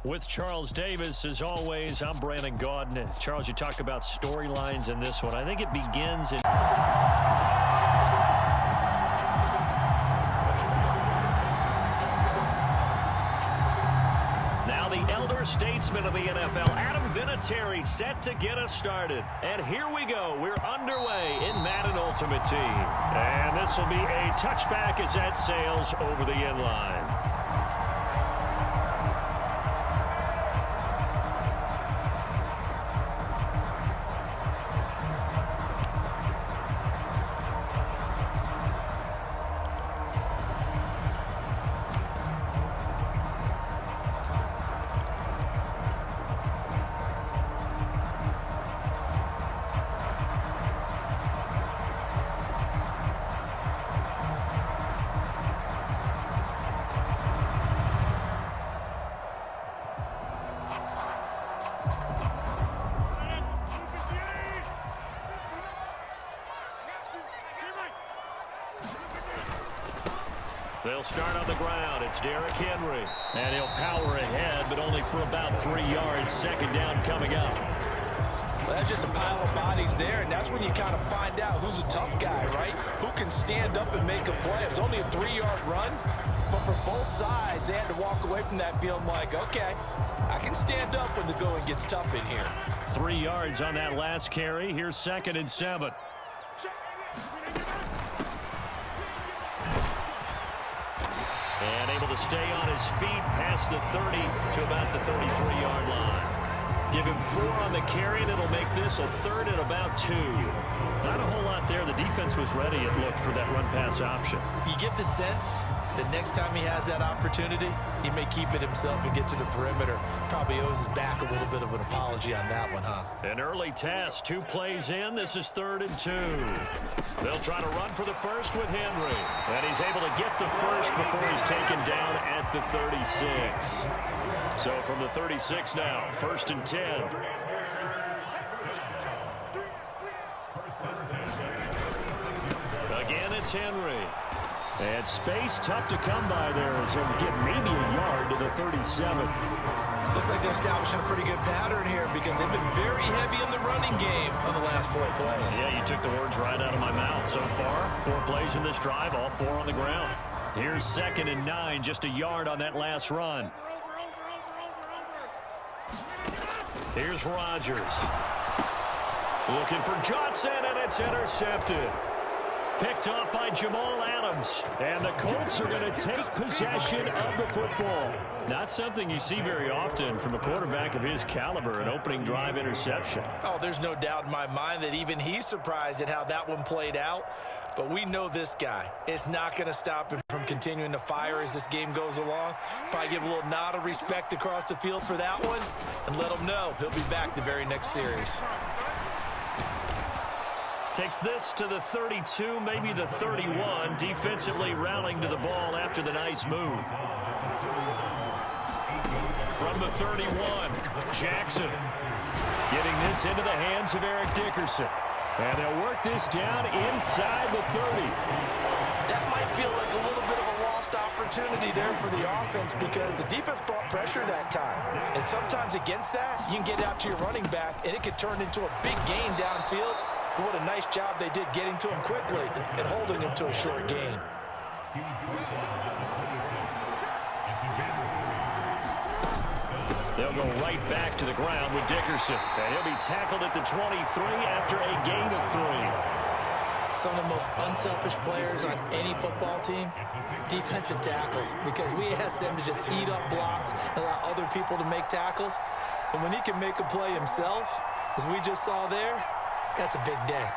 With Charles Davis, as always, I'm Brandon Gaudin. Charles, you talk about storylines in this one. I think it begins in... Now the elder statesman of the NFL, Adam Vinatieri, set to get us started. And here we go. We're underway in Madden Ultimate Team. And this will be a touchback as that sails over the end line. They'll start on the ground. It's Derrick Henry. And he'll power ahead, but only for about 3 yards. Second down coming up. Well, that's just a pile of bodies there, and that's when you kind of find out who's a tough guy, right? Who can stand up and make a play. It was only a 3-yard run, but for both sides, they had to walk away from that feeling like, okay, I can stand up when the going gets tough in here. 3 yards on that last carry. Here's 2nd and 7. And able to stay on his feet past the 30 to about the 33-yard line. Give him 4 on the carry, and it'll make this a 3rd and about 2. Not a whole lot there. The defense was ready, it looked, for that run-pass option. You get the sense that next time he has that opportunity, he may keep it himself and get to the perimeter. Probably owes his back a little bit of an apology on that one, huh? An early test. 2 plays in. This is 3rd and 2. They'll try to run for the first with Henry. And he's able to get the first before he's taken down at the 36. So from the 36 now, 1st and 10. Again, it's Henry. And space tough to come by there as he'll get maybe a yard to the 37. Looks like they're establishing a pretty good pattern here because they've been very heavy in the running game on the last 4 plays. Yeah, you took the words right out of my mouth. So far, 4 plays in this drive, all 4 on the ground. Here's 2nd and 9, just a yard on that last run. Here's Rodgers. Looking for Johnson, and it's intercepted. Picked up by Jamal Adams. And the Colts are going to take possession of the football. Not something you see very often from a quarterback of his caliber, an opening drive interception. Oh, there's no doubt in my mind that even he's surprised at how that one played out. But we know this guy is not going to stop him from continuing to fire as this game goes along. Probably give a little nod of respect across the field for that one and let him know he'll be back the very next series. Takes this to the 32, maybe the 31. Defensively rallying to the ball after the nice move. From the 31, Jackson getting this into the hands of Eric Dickerson. And they'll work this down inside the 30. That might feel like a little bit of a lost opportunity there for the offense because the defense brought pressure that time. And sometimes against that, you can get out to your running back, and it could turn into a big gain downfield. But what a nice job they did getting to him quickly and holding him to a short gain. They'll go right back to the ground with Dickerson. And he'll be tackled at the 23 after a gain of 3. Some of the most unselfish players on any football team, defensive tackles, because we ask them to just eat up blocks and allow other people to make tackles. But when he can make a play himself, as we just saw there, that's a big day.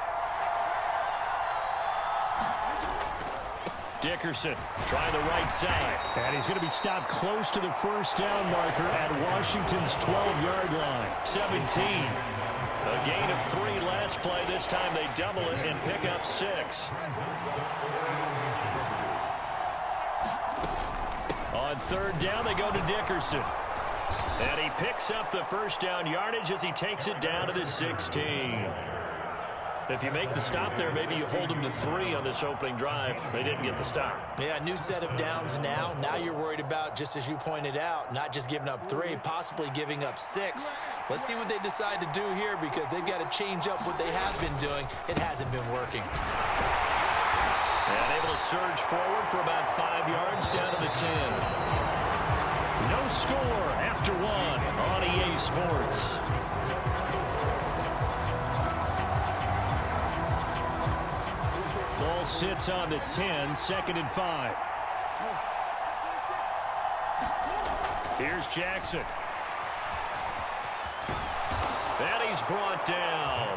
Dickerson trying the right side. And he's going to be stopped close to the first down marker at Washington's 12-yard line. 17. A gain of 3 last play. This time they double it and pick up 6. On 3rd down, they go to Dickerson. And he picks up the first down yardage as he takes it down to the 16. If you make the stop there, maybe you hold them to 3 on this opening drive. They didn't get the stop. Yeah, new set of downs now. Now you're worried about, just as you pointed out, not just giving up 3, possibly giving up 6. Let's see what they decide to do here because they've got to change up what they have been doing. It hasn't been working. And able to surge forward for about 5 yards down to the 10. No score after 1 on EA Sports. Ball sits on the 10, 2nd and 5. Here's Jackson. And he's brought down.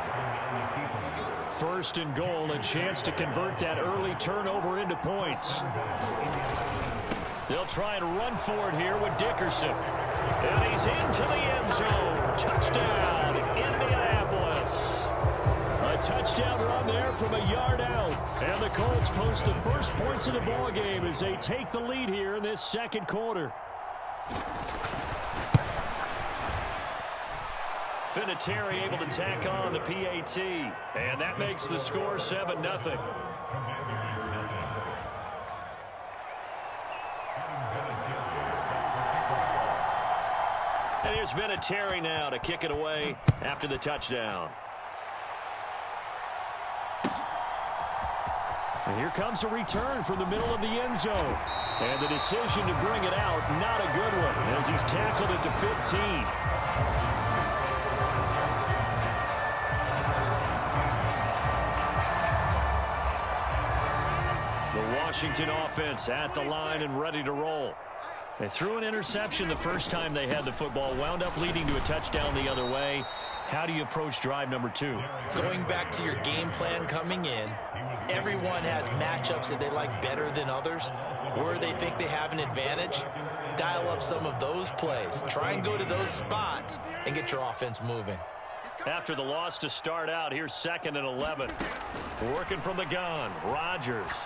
1st and goal, a chance to convert that early turnover into points. They'll try and run for it here with Dickerson. And he's into the end zone. Touchdown, Indianapolis. A touchdown run there from a yard out. And the Colts post the first points of the ball game as they take the lead here in this 2nd quarter. Vinatieri able to tack on the PAT. And that makes the score 7-0. And here's Vinatieri now to kick it away after the touchdown. And here comes a return from the middle of the end zone. And the decision to bring it out, not a good one, as he's tackled at the 15. The Washington offense at the line and ready to roll. They threw an interception the first time they had the football, wound up leading to a touchdown the other way. How do you approach drive number 2? Going back to your game plan coming in, everyone has matchups that they like better than others, where they think they have an advantage. Dial up some of those plays. Try and go to those spots and get your offense moving. After the loss to start out, here's 2nd and 11. Working from the gun, Rodgers.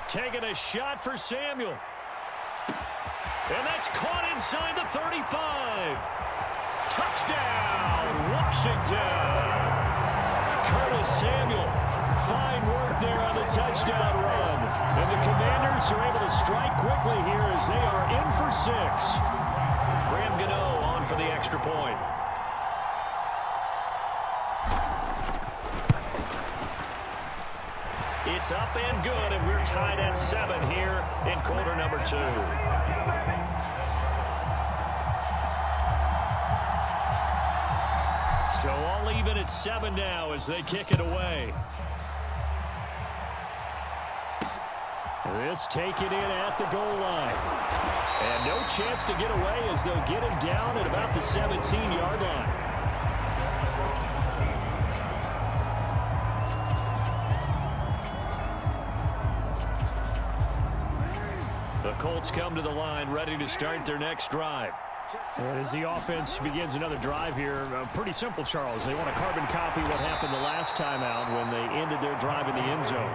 Taking a shot for Samuel. And that's caught inside the 35. Touchdown, Washington. Curtis Samuel. Fine work there on the touchdown run. And the Commanders are able to strike quickly here as they are in for 6. Graham Gano on for the extra point. It's up and good, and we're tied at 7 here in quarter number 2. So all even at 7 now as they kick it away. This taken in at the goal line. And no chance to get away as they'll get him down at about the 17-yard line. The Colts come to the line, ready to start their next drive. And as the offense begins another drive here, pretty simple, Charles. They want to carbon copy what happened the last time out when they ended their drive in the end zone.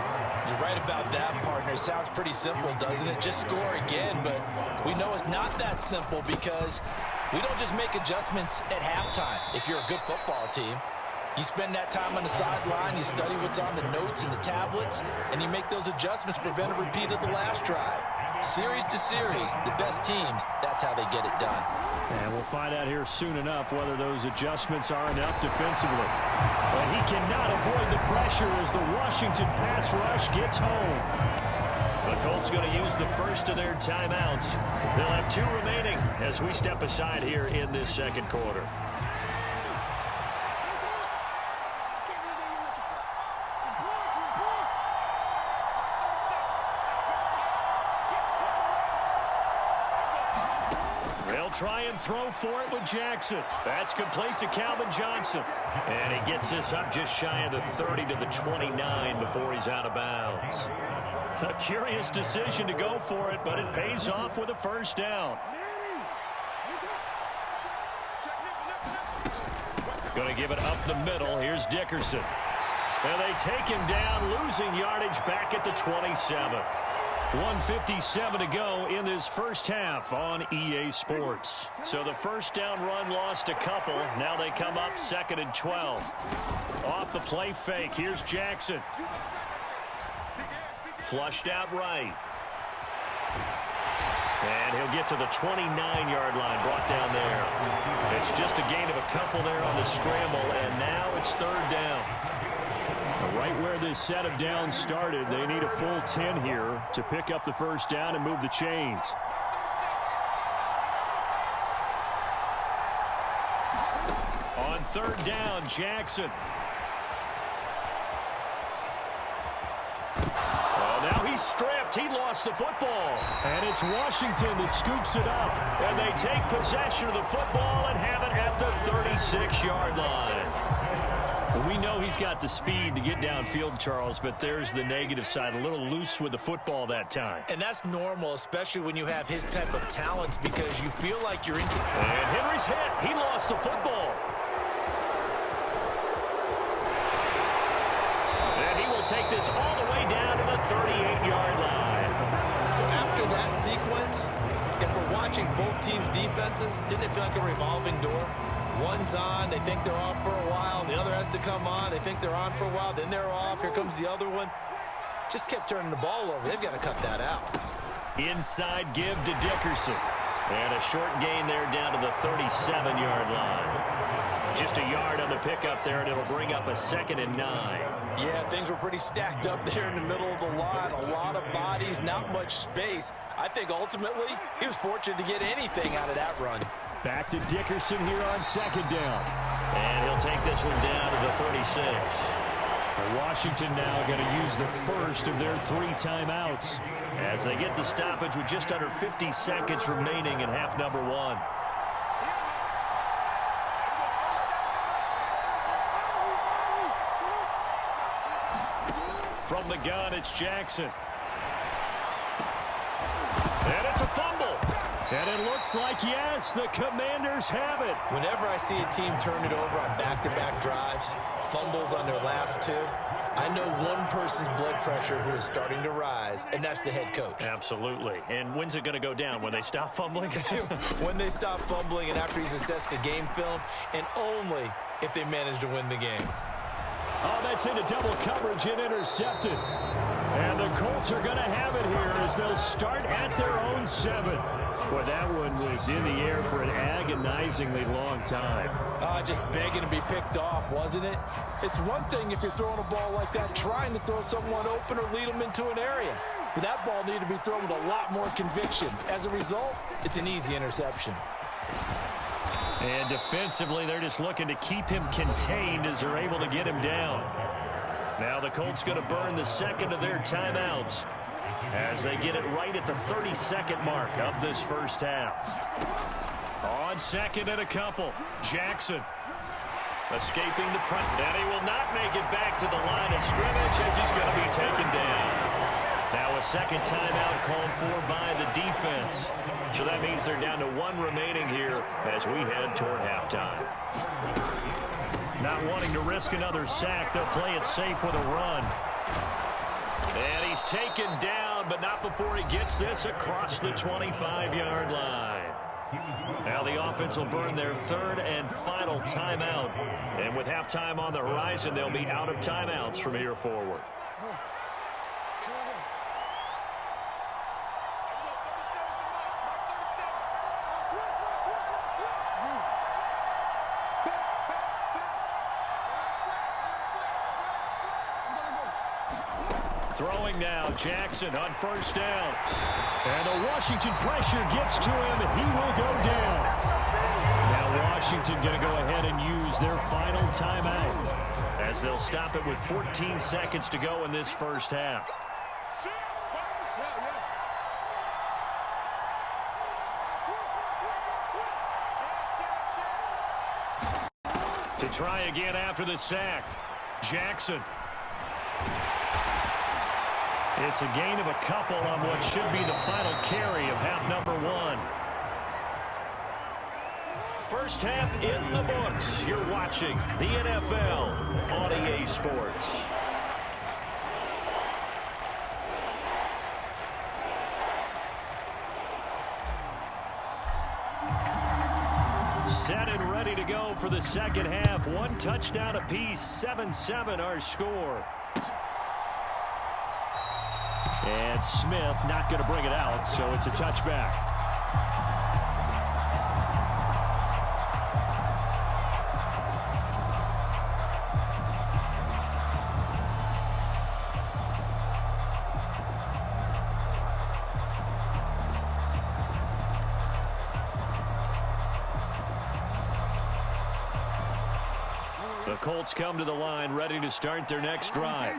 You're right about that, partner. It sounds pretty simple, doesn't it? Just score again, but we know it's not that simple because we don't just make adjustments at halftime if you're a good football team. You spend that time on the sideline, you study what's on the notes and the tablets, and you make those adjustments to prevent a repeat of the last drive. Series to series, the best teams, that's how they get it done. And we'll find out here soon enough whether those adjustments are enough defensively. But he cannot avoid the pressure as the Washington pass rush gets home. The Colts going to use the first of their timeouts. They'll have 2 remaining as we step aside here in this 2nd quarter. Try and throw for it with Jackson. That's complete to Calvin Johnson. And he gets this up just shy of the 30 to the 29 before he's out of bounds. A curious decision to go for it, but it pays off with a first down. Going to give it up the middle. Here's Dickerson. And they take him down, losing yardage back at the 27. 1:57 to go in this first half on EA Sports. So the first down run lost a couple. Now they come up 2nd and 12. Off the play fake. Here's Jackson. Flushed out right. And he'll get to the 29-yard line, brought down there. It's just a gain of a couple there on the scramble, and now it's 3rd down. Right where this set of downs started, they need a full 10 here to pick up the first down and move the chains. On 3rd down, Jackson. Oh, now he's stripped. He lost the football. And it's Washington that scoops it up. And they take possession of the football and have it at the 36-yard line. We know he's got the speed to get downfield, Charles, but there's the negative side. A little loose with the football that time. And that's normal, especially when you have his type of talents, because you feel like you're into... And Henry's hit. He lost the football. And he will take this all the way down to the 38-yard line. So after that sequence, if we're watching both teams' defenses, didn't it feel like a revolving door? One's on, they think they're off for a while. The other has to come on, they think they're on for a while. Then they're off, here comes the other one. Just kept turning the ball over. They've got to cut that out. Inside give to Dickerson. And a short gain there down to the 37-yard line. Just a yard on the pickup there, and it'll bring up a 2nd and 9. Yeah, things were pretty stacked up there in the middle of the line. A lot of bodies, not much space. I think ultimately he was fortunate to get anything out of that run. Back to Dickerson here on 2nd down. And he'll take this one down to the 36. Washington now going to use the first of their 3 timeouts as they get the stoppage with just under 50 seconds remaining in half number 1. From the gun, it's Jackson. And it's a fumble. And it looks like, yes, the Commanders have it. Whenever I see a team turn it over on back-to-back drives, fumbles on their last 2, I know one person's blood pressure who is starting to rise, and that's the head coach. Absolutely. And when's it going to go down? When they stop fumbling? When they stop fumbling and after he's assessed the game film, and only if they manage to win the game. Oh, that's into double coverage and intercepted. And the Colts are going to have it here as they'll start at their own 7. Well, that one was in the air for an agonizingly long time. Just begging to be picked off, wasn't it? It's one thing if you're throwing a ball like that, trying to throw someone open or lead them into an area. But that ball needed to be thrown with a lot more conviction. As a result, it's an easy interception. And defensively, they're just looking to keep him contained as they're able to get him down. Now the Colts going to burn the 2nd of their timeouts as they get it right at the 32nd mark of this first half. On 2nd and a couple, Jackson escaping the front, and he will not make it back to the line of scrimmage as he's going to be taken down. Now a 2nd timeout called for by the defense. So that means they're down to 1 remaining here as we head toward halftime. Not wanting to risk another sack, they'll play it safe with a run. And he's taken down, but not before he gets this across the 25-yard line. Now the offense will burn their 3rd and final timeout. And with halftime on the horizon, they'll be out of timeouts from here forward. Throwing now, Jackson on 1st down. And the Washington pressure gets to him, and he will go down. Now Washington going to go ahead and use their final timeout as they'll stop it with 14 seconds to go in this first half. To try again after the sack, Jackson. It's a gain of a couple on what should be the final carry of half number 1. First half in the books. You're watching the NFL on EA Sports. to go for the second half. One touchdown apiece, 7-7 our score. And Smith not going to bring it out, so it's a touchback. The Colts come to the line, ready to start their next drive.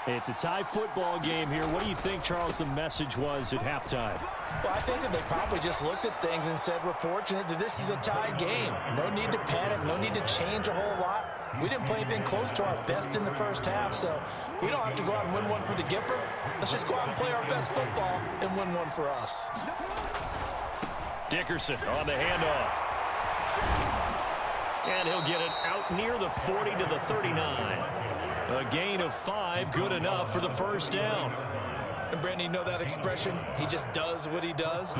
It's a tie football game here. What do you think, Charles, the message was at halftime? Well, I think that they probably just looked at things and said, we're fortunate that this is a tie game. No need to panic, no need to change a whole lot. We didn't play anything close to our best in the first half, so we don't have to go out and win one for the Gipper. Let's just go out and play our best football and win one for us. Dickerson on the handoff. And he'll get it out near the 40 to the 39. A gain of 5, good enough for the first down. And Brandon, you know that expression, he just does what he does?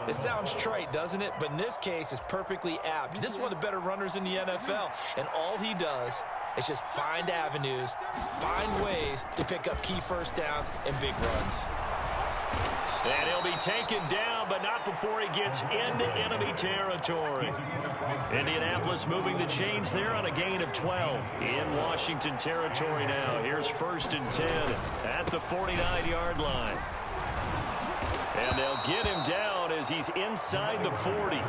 It sounds trite, doesn't it? But in this case, it's perfectly apt. This is one of the better runners in the NFL, and all he does is just find avenues, find ways to pick up key first downs and big runs. And he'll be taken down, but not before he gets into enemy territory. Indianapolis moving the chains there on a gain of 12 in Washington territory now. Here's 1st and 10 at the 49-yard line. And they'll get him down as he's inside the 40.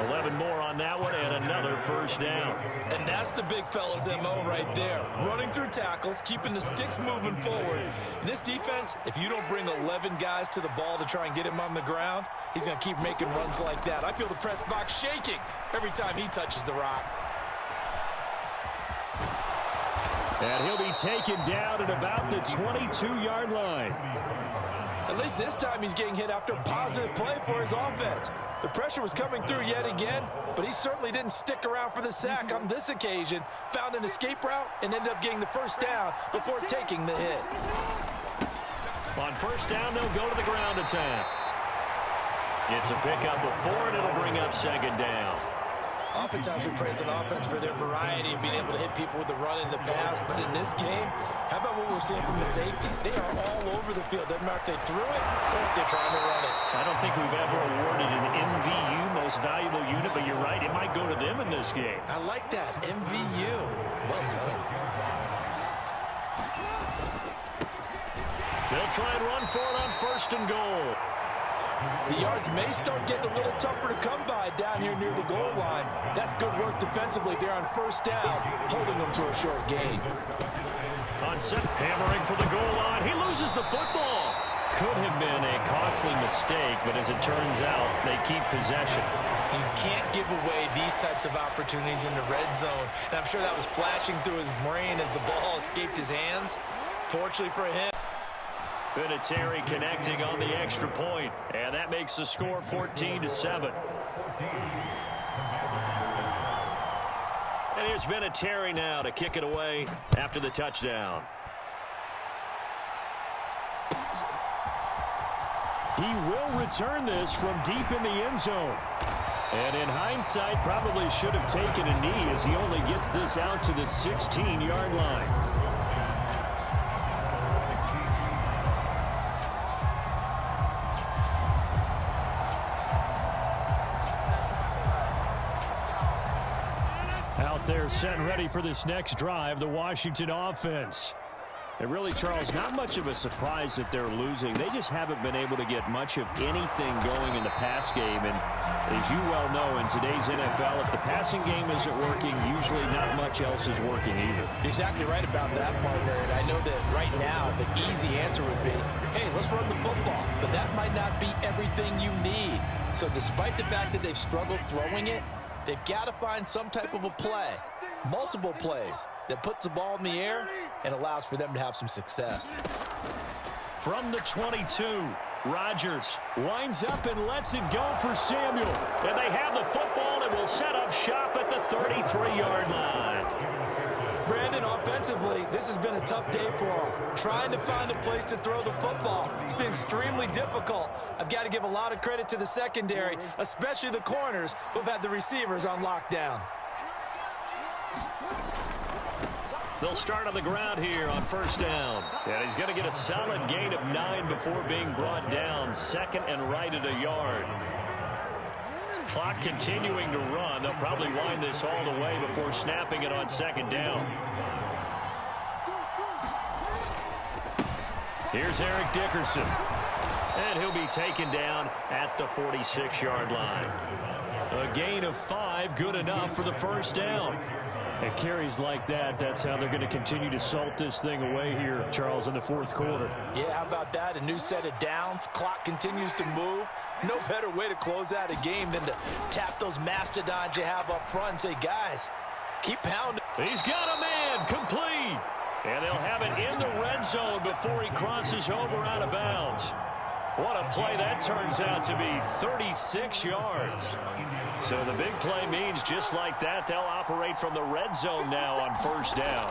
11 more on that one and another first down. And that's the big fella's MO right there. Running through tackles, keeping the sticks moving forward. In this defense, if you don't bring 11 guys to the ball to try and get him on the ground, he's going to keep making runs like that. I feel the press box shaking every time he touches the rock. And he'll be taken down at about the 22-yard line. At least this time he's getting hit after a positive play for his offense. The pressure was coming through yet again, but he certainly didn't stick around for the sack on this occasion. Found an escape route and ended up getting the first down before taking the hit. On first down, they'll go to the ground attack. It's a pickup of 4, and it'll bring up second down. Oftentimes we praise an offense for their variety of being able to hit people with the run in the pass, but in this game, how about what we're seeing from the safeties? They are all over the field. Doesn't matter if they threw it or if they're trying to run it. I don't think we've ever awarded an MVU, most valuable unit, but you're right, it might go to them in this game. I like that, MVU. Well done. They'll try and run for it on 1st and goal. The yards may start getting a little tougher to come by down here near the goal line. That's good work defensively there on 1st down, holding them to a short gain. On set, hammering for the goal line. He loses the football. Could have been a costly mistake, but as it turns out, they keep possession. You can't give away these types of opportunities in the red zone. And I'm sure that was flashing through his brain as the ball escaped his hands. Fortunately for him. Vinatieri connecting on the extra point, and that makes the score 14-7. And here's Vinatieri now to kick it away after the touchdown. He will return this from deep in the end zone. And in hindsight, probably should have taken a knee as he only gets this out to the 16-yard line. They're set and ready for this next drive, the Washington offense. And really, Charles, not much of a surprise that they're losing. They just haven't been able to get much of anything going in the pass game. And as you well know, in today's NFL, if the passing game isn't working, usually not much else is working either. You're exactly right about that, partner. And I know that right now the easy answer would be, hey, let's run the football. But that might not be everything you need. So despite the fact that they've struggled throwing it, they've got to find some type of a play, multiple plays, that puts the ball in the air and allows for them to have some success. From the 22, Rodgers winds up and lets it go for Samuel. And they have the football and will set up shop at the 33-yard line. Brandon, offensively, this has been a tough day for them. Trying to find a place to throw the football. It's been extremely difficult. I've got to give a lot of credit to the secondary, especially the corners who've had the receivers on lockdown. They'll start on the ground here on first down. And he's going to get a solid gain of 9 before being brought down. Second and right at a yard. Clock continuing to run. They'll probably wind this all the way before snapping it on second down. Here's Eric Dickerson. And he'll be taken down at the 46-yard line. A gain of 5, good enough for the first down. And carries like that, that's how they're going to continue to salt this thing away here, Charles, in the fourth quarter. Yeah, how about that? A new set of downs. Clock continues to move. No better way to close out a game than to tap those mastodons you have up front and say, guys, keep pounding. He's got a man, complete. And they'll have it in the red zone before he crosses over out of bounds. What a play that turns out to be, 36 yards. So the big play means just like that, they'll operate from the red zone now on first down.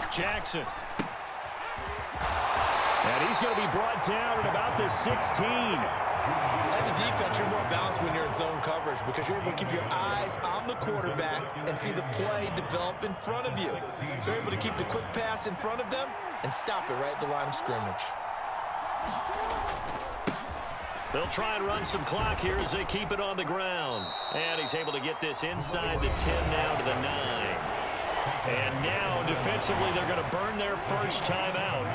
Jackson. And he's going to be brought down at about the 16. As a defense, you're more balanced when you're in zone coverage because you're able to keep your eyes on the quarterback and see the play develop in front of you. You're able to keep the quick pass in front of them and stop it right at the line of scrimmage. They'll try and run some clock here as they keep it on the ground. And he's able to get this inside the 10 now to the 9. And now, defensively, they're going to burn their first time out.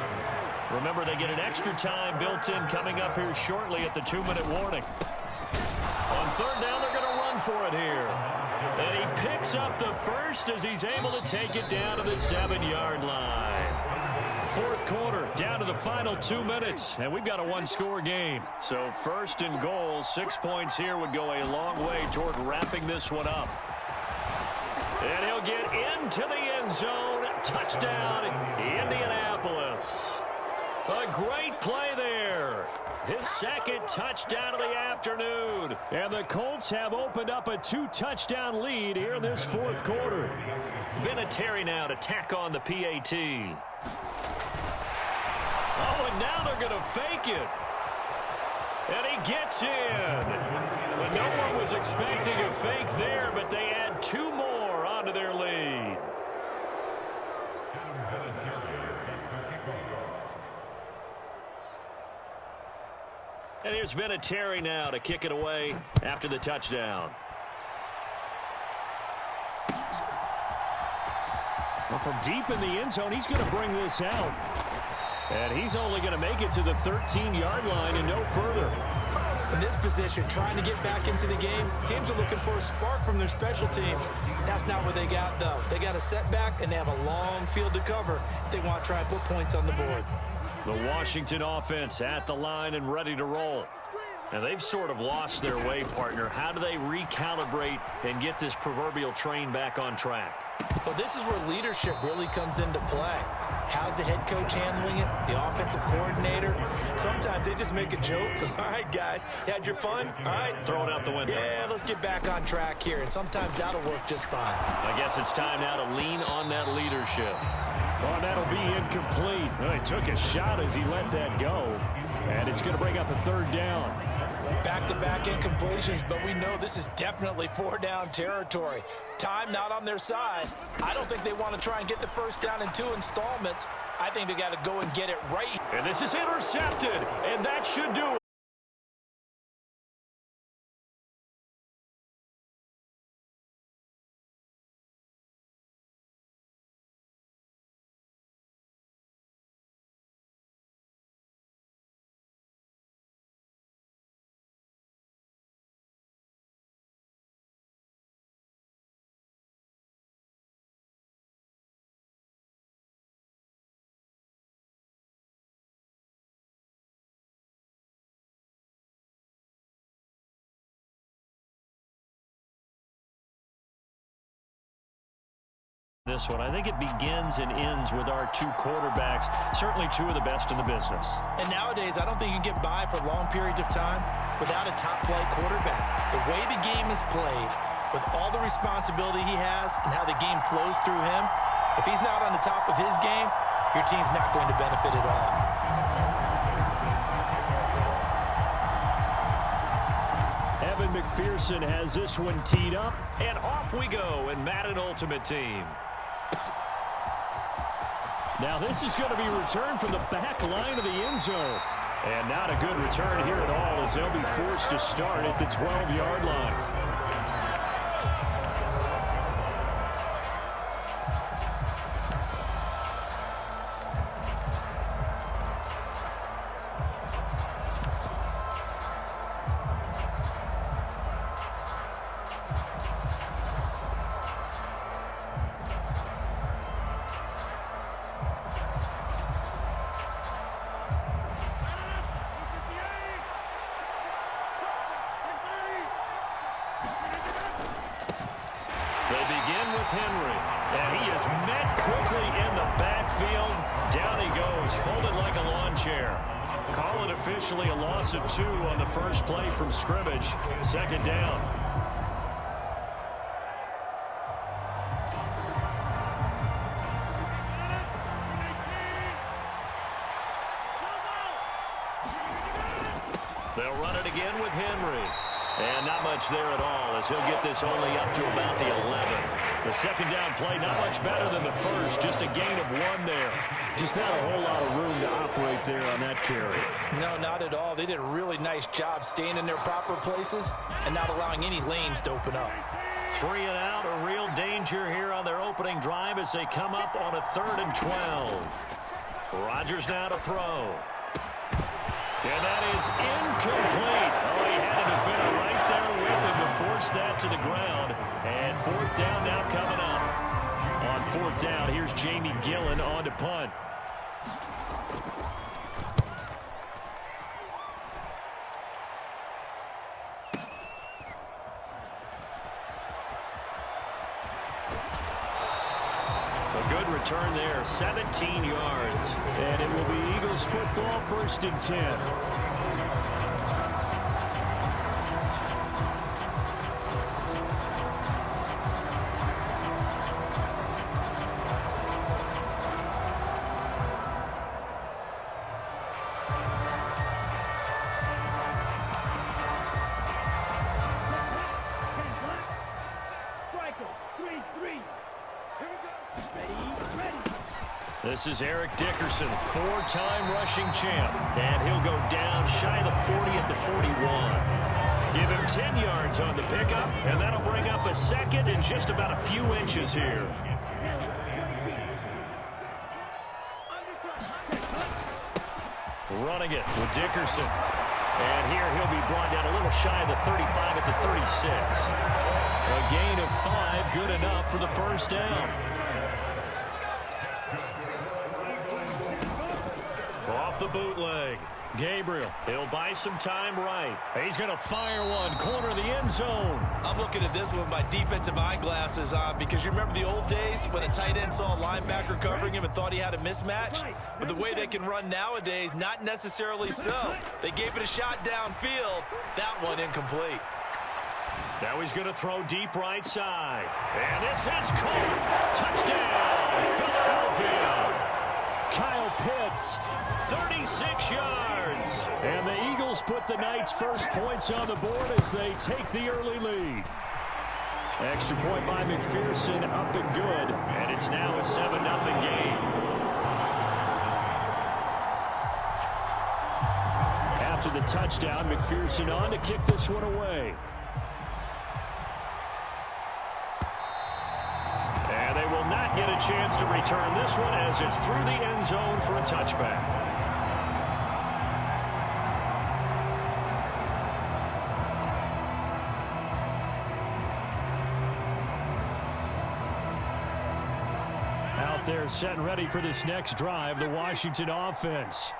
Remember, they get an extra time built in coming up here shortly at the 2-minute warning. On third down, they're going to run for it here. And he picks up the first as he's able to take it down to the 7-yard line. Fourth quarter, down to the final 2 minutes, and we've got a one-score game. So first and goal, 6 points here would go a long way toward wrapping this one up. And he'll get into the end zone. Touchdown, Indianapolis. A great play there. His second touchdown of the afternoon. And the Colts have opened up a 2-touchdown lead here in this fourth quarter. Vinatieri now to tack on the PAT. Oh, and now they're going to fake it. And he gets in. But no one was expecting a fake there, but they add 2 more onto their lead. And here's Vinatieri now to kick it away after the touchdown. Well, from deep in the end zone, he's going to bring this out. And he's only going to make it to the 13-yard line and no further. In this position, trying to get back into the game, teams are looking for a spark from their special teams. That's not what they got, though. They got a setback, and they have a long field to cover if they want to try and put points on the board. The Washington offense at the line and ready to roll. And they've sort of lost their way, partner. How do they recalibrate and get this proverbial train back on track? Well, this is where leadership really comes into play. How's the head coach handling it? The offensive coordinator? Sometimes they just make a joke. All right, guys, you had your fun? All right. Throw it out the window. Yeah, let's get back on track here. And sometimes that'll work just fine. I guess it's time now to lean on that leadership. Oh, that'll be incomplete. Well, he took a shot as he let that go. And it's going to bring up a third down. Back-to-back incompletions, but we know this is definitely 4-down territory. Time not on their side. I don't think they want to try and get the first down in 2 installments. I think they got to go and get it right. And this is intercepted, and that should do it. This one, I think it begins and ends with our 2 quarterbacks, certainly 2 of the best in the business. And nowadays, I don't think you can get by for long periods of time without a top-flight quarterback. The way the game is played, with all the responsibility he has and how the game flows through him, if he's not on the top of his game, your team's not going to benefit at all. Evan McPherson has this one teed up, and off we go in Madden Ultimate Team. Now this is going to be returned from the back line of the end zone. And not a good return here at all as they'll be forced to start at the 12-yard line. They begin with Henry, and he is met quickly in the backfield. Down he goes, folded like a lawn chair. Call it officially a loss of 2 on the first play from scrimmage. Second down. They'll run it again with Henry. And not much there at all as he'll get this only up to about the 11. The second down play not much better than the first. Just a gain of 1 there. Just not a whole lot of room to operate there on that carry. No, not at all. They did a really nice job staying in their proper places and not allowing any lanes to open up. 3 and out, a real danger here on their opening drive as they come up on a 3rd and 12. Rodgers now to throw. And that is incomplete. Oh, he had a defender right there with him to force that to the ground. And 4th down now coming up. On 4th down, here's Jamie Gillen on to punt. A good return there, 17 yards. And it will be Eagles football, 1st and 10. This is Eric Dickerson, 4-time rushing champ. And he'll go down shy of the 40 at the 41. Give him 10 yards on the pickup, and that'll bring up a 2nd and just about a few inches here. Running it with Dickerson. And here he'll be brought down a little shy of the 35 at the 36. A gain of 5, good enough for the 1st down. Off the bootleg. Gabriel, he'll buy some time right. He's going to fire one, corner of the end zone. I'm looking at this with my defensive eyeglasses on because you remember the old days when a tight end saw a linebacker covering him and thought he had a mismatch? But the way they can run nowadays, not necessarily so. They gave it a shot downfield. That one incomplete. Now he's going to throw deep right side. And this is caught. Touchdown, Philadelphia. Kyle Pitts, 36 yards. And the Eagles put the Knights' first points on the board as they take the early lead. Extra point by McPherson, up and good. And it's now a 7-0 game. After the touchdown, McPherson on to kick this one away. And they will not get a chance to return this one as it's through the end zone for a touchback. Out there set and ready for this next drive, the Washington offense.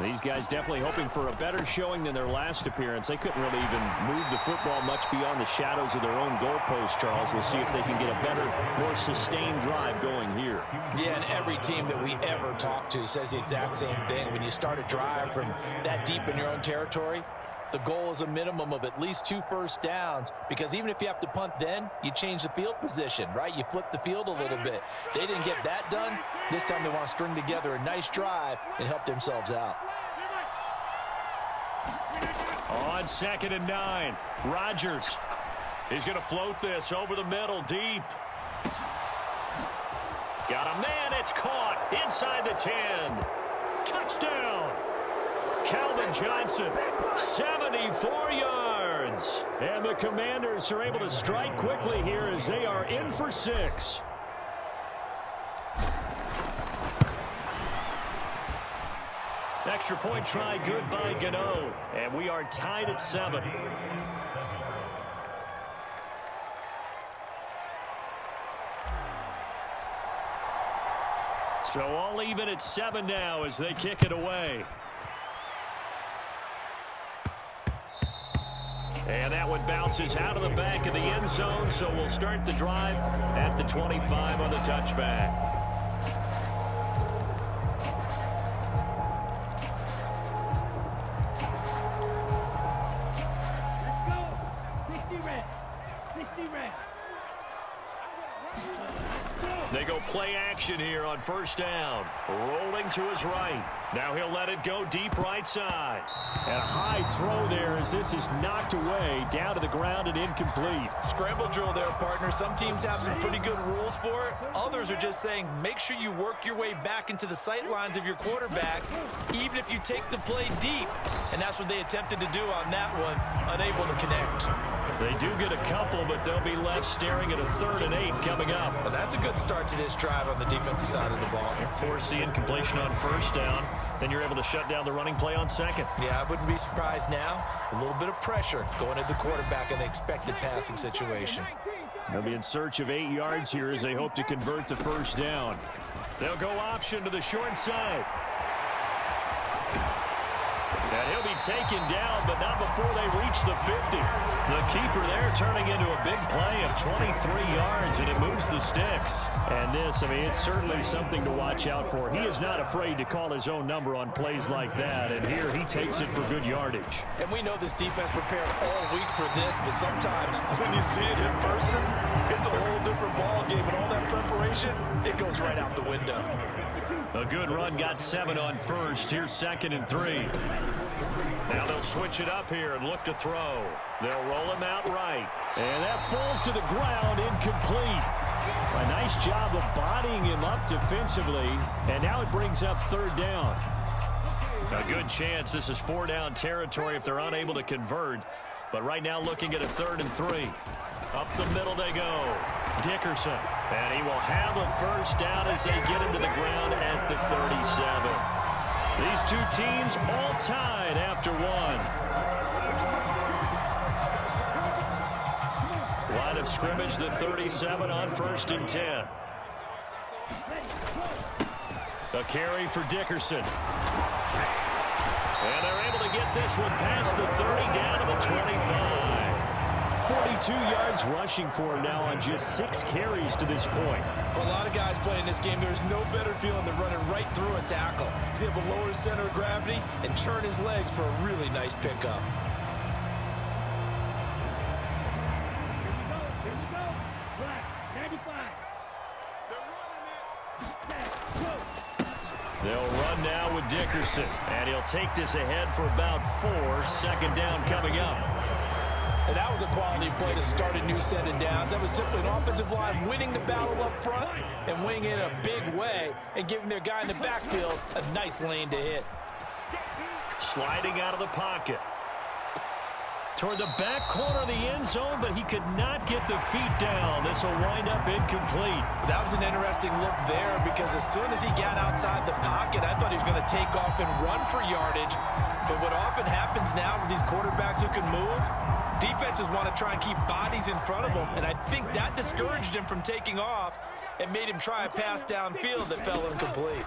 These guys definitely hoping for a better showing than their last appearance. They couldn't really even move the football much beyond the shadows of their own goalpost, Charles. We'll see if they can get a better, more sustained drive going here. Yeah, and every team that we ever talk to says the exact same thing. When you start a drive from that deep in your own territory, the goal is a minimum of at least 2 first downs, because even if you have to punt then, you change the field position, right? You flip the field a little bit. They didn't get that done. This time they want to string together a nice drive and help themselves out. On 2nd and 9, Rodgers. He's going to float this over the middle deep. Got a man, it's caught inside the 10. Touchdown. Calvin Johnson, 74 yards. And the Commanders are able to strike quickly here as they are in for 6. Extra point try, good by Gano. And we are tied at 7. So all even at 7 now as they kick it away. And that one bounces out of the back of the end zone, so we'll start the drive at the 25 on the touchback. They go play action here on first down. Rolling to his right. Now he'll let it go deep right side. And a high throw there as this is knocked away down to the ground and incomplete. Scramble drill there, partner. Some teams have some pretty good rules for it. Others are just saying make sure you work your way back into the sight lines of your quarterback, even if you take the play deep. And that's what they attempted to do on that one, unable to connect. They do get a couple, but they'll be left staring at a 3rd and 8 coming up. Well, that's a good start to this drive on the defensive side of the ball. Force the incompletion on first down. Then you're able to shut down the running play on second. Yeah, I wouldn't be surprised now. A little bit of pressure going at the quarterback in an expected passing situation. They'll be in search of 8 yards here as they hope to convert the first down. They'll go option to the short side. And he'll be taken down, but not before they reach the 50. The keeper there turning into a big play of 23 yards, and it moves the sticks. And this, I mean, it's certainly something to watch out for. He is not afraid to call his own number on plays like that, and here he takes it for good yardage. And we know this defense prepared all week for this, but sometimes when you see it in person, it's a whole different ball game, and all that preparation, it goes right out the window. A good run, got 7 on first. Here's 2nd and 3. Now they'll switch it up here and look to throw. They'll roll him out right. And that falls to the ground, incomplete. A nice job of bodying him up defensively. And now it brings up 3rd down. A good chance this is 4-down territory if they're unable to convert. But right now looking at a 3rd and 3. Up the middle they go. Dickerson. And he will have a first down as they get him to the ground at the 37. These two teams all tied after 1. Line of scrimmage, the 37 on 1st and 10. A carry for Dickerson. And they're able to get this one past the 30 down to the 25. 42 yards rushing for him now on just 6 carries to this point. For a lot of guys playing this game, there's no better feeling than running right through a tackle. He's able to lower his center of gravity and churn his legs for a really nice pickup. They'll run now with Dickerson, and he'll take this ahead for about 4. 2nd down coming up. And that was a quality play to start a new set of downs. That was simply an offensive line winning the battle up front and winning it in a big way and giving their guy in the backfield a nice lane to hit. Sliding out of the pocket. Toward the back corner of the end zone, but he could not get the feet down. This will wind up incomplete. That was an interesting look there because as soon as he got outside the pocket, I thought he was going to take off and run for yardage. But what often happens now with these quarterbacks who can move, defenses want to try and keep bodies in front of them, and I think that discouraged him from taking off and made him try a pass downfield that fell incomplete.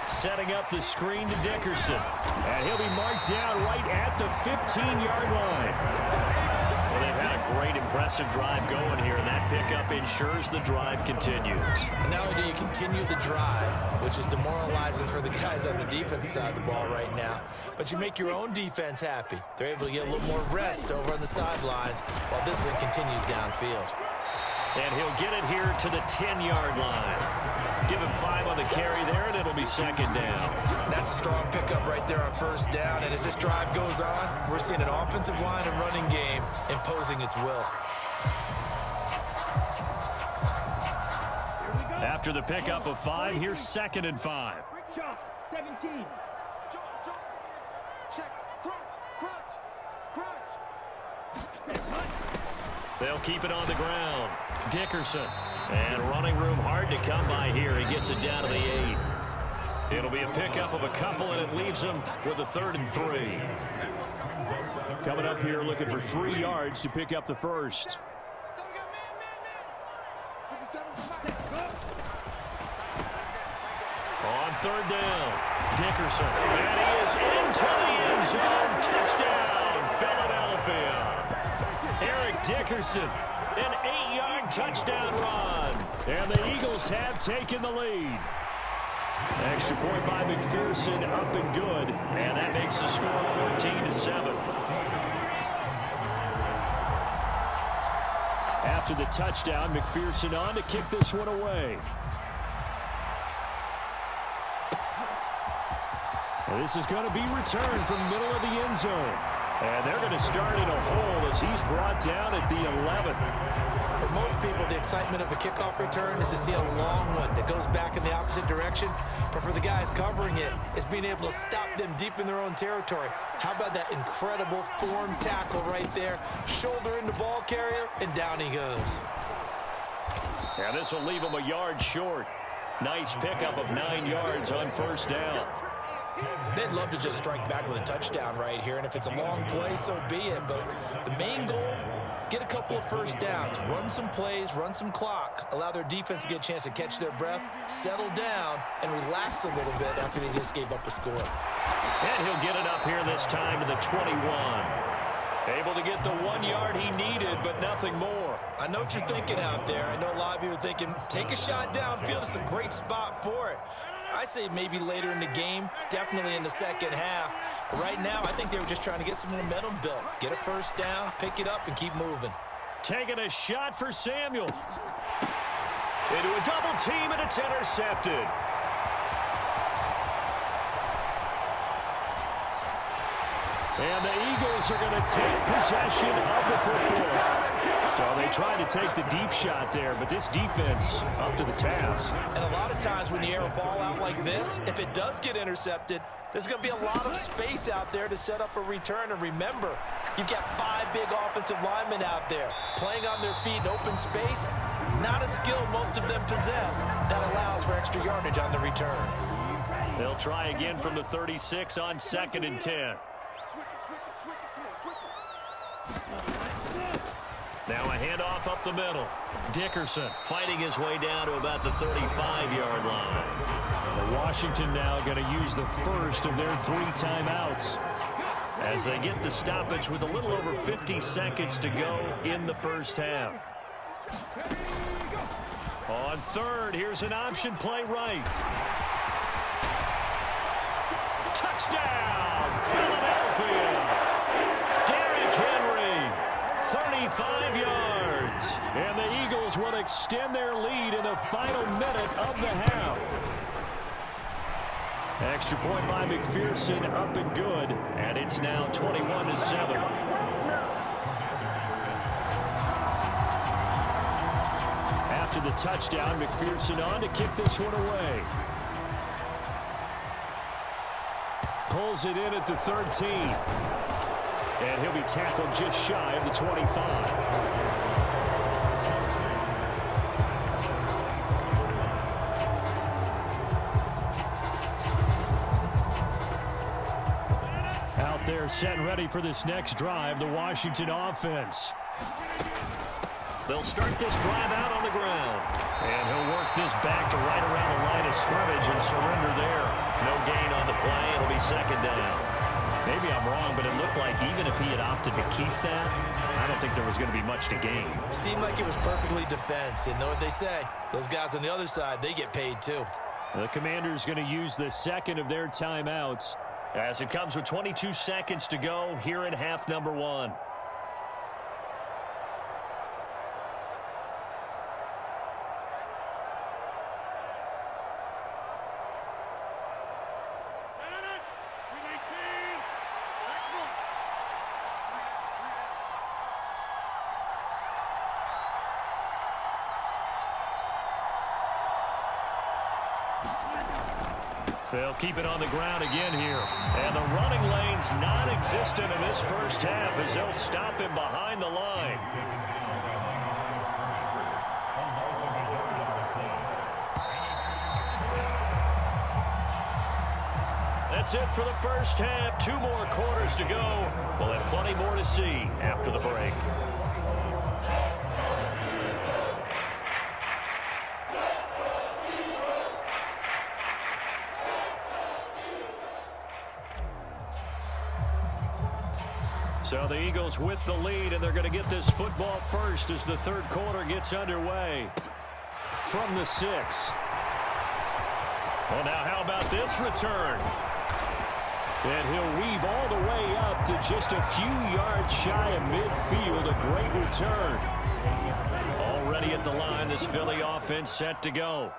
Setting up the screen to Dickerson. And he'll be marked down right at the 15-yard line. Well, they've had a great, impressive drive going here, and that pickup ensures the drive continues. And not only do you continue the drive, which is demoralizing for the guys on the defense side of the ball right now, but you make your own defense happy. They're able to get a little more rest over on the sidelines while this one continues downfield. And he'll get it here to the 10-yard line. Give him 5 on the carry there, and it'll be 2nd down. That's a strong pickup right there on 1st down. And as this drive goes on, we're seeing an offensive line and running game imposing its will. After the pickup of 5, here's 2nd and 5. Shot, 17. Check. Crunch. They'll keep it on the ground. Dickerson. And running room hard to come by here. He gets it down to the 8. It'll be a pickup of a couple, and it leaves him with a 3rd and 3. Coming up here looking for 3 yards to pick up the first. On 3rd down, Dickerson. And he is into the end zone. Touchdown, Philadelphia. Eric Dickerson, an 8-yard touchdown run. And the Eagles have taken the lead. Extra point by McPherson, up and good. And that makes the score 14-7. After the touchdown, McPherson on to kick this one away. And this is going to be returned from the middle of the end zone. And they're going to start in a hole as he's brought down at the 11. For most people, the excitement of a kickoff return is to see a long one that goes back in the opposite direction. But for the guys covering it, it's being able to stop them deep in their own territory. How about that incredible form tackle right there? Shoulder in the ball carrier, and down he goes. Yeah, this will leave him a yard short. Nice pickup of 9 yards on 1st down. They'd love to just strike back with a touchdown right here, and if it's a long play, so be it. But the main goal, get a couple of 1st downs, run some plays, run some clock, allow their defense to get a chance to catch their breath, settle down, and relax a little bit after they just gave up a score. And he'll get it up here this time to the 21. Able to get the 1 yard he needed, but nothing more. I know what you're thinking out there. I know a lot of you are thinking, take a shot downfield. It's a great spot for it. I'd say maybe later in the game, definitely in the second half. But right now, I think they were just trying to get some momentum built. Get a 1st down, pick it up, and keep moving. Taking a shot for Samuel. Into a double team, and it's intercepted. And the Eagles are going to take possession of the football. So they tried to take the deep shot there, but this defense up to the task. And a lot of times when you air a ball out like this, if it does get intercepted, there's going to be a lot of space out there to set up a return. And remember, you've got 5 big offensive linemen out there playing on their feet in open space. Not a skill most of them possess that allows for extra yardage on the return. They'll try again from the 36 on 2nd and 10. Now a handoff up the middle. Dickerson fighting his way down to about the 35-yard line. Well, Washington now going to use the first of their 3 timeouts as they get the stoppage with a little over 50 seconds to go in the first half. On 3rd, here's an option play right. Touchdown, Philadelphia! 35 yards. And the Eagles will extend their lead in the final minute of the half. Extra point by McPherson, up and good. And it's now 21-7. After the touchdown, McPherson on to kick this one away. Pulls it in at the 13. And he'll be tackled just shy of the 25. Out there set and ready for this next drive, the Washington offense. They'll start this drive out on the ground. And he'll work this back to right around the line of scrimmage and surrender there. No gain on the play. It'll be 2nd down. Maybe I'm wrong, but it looked like even if he had opted to keep that, I don't think there was going to be much to gain. Seemed like it was perfectly defense. And know what they say? Those guys on the other side, they get paid too. The Commanders going to use the 2nd of their timeouts as it comes with 22 seconds to go here in half number 1. They'll keep it on the ground again here. And the running lane's non-existent in this first half as they'll stop him behind the line. That's it for the first half. 2 more quarters to go. We'll have plenty more to see after the break. So the Eagles with the lead, and they're going to get this football first as the third quarter gets underway. From the 6. Well, now how about this return? And he'll weave all the way up to just a few yards shy of midfield. A great return. Already at the line, this Philly offense set to go.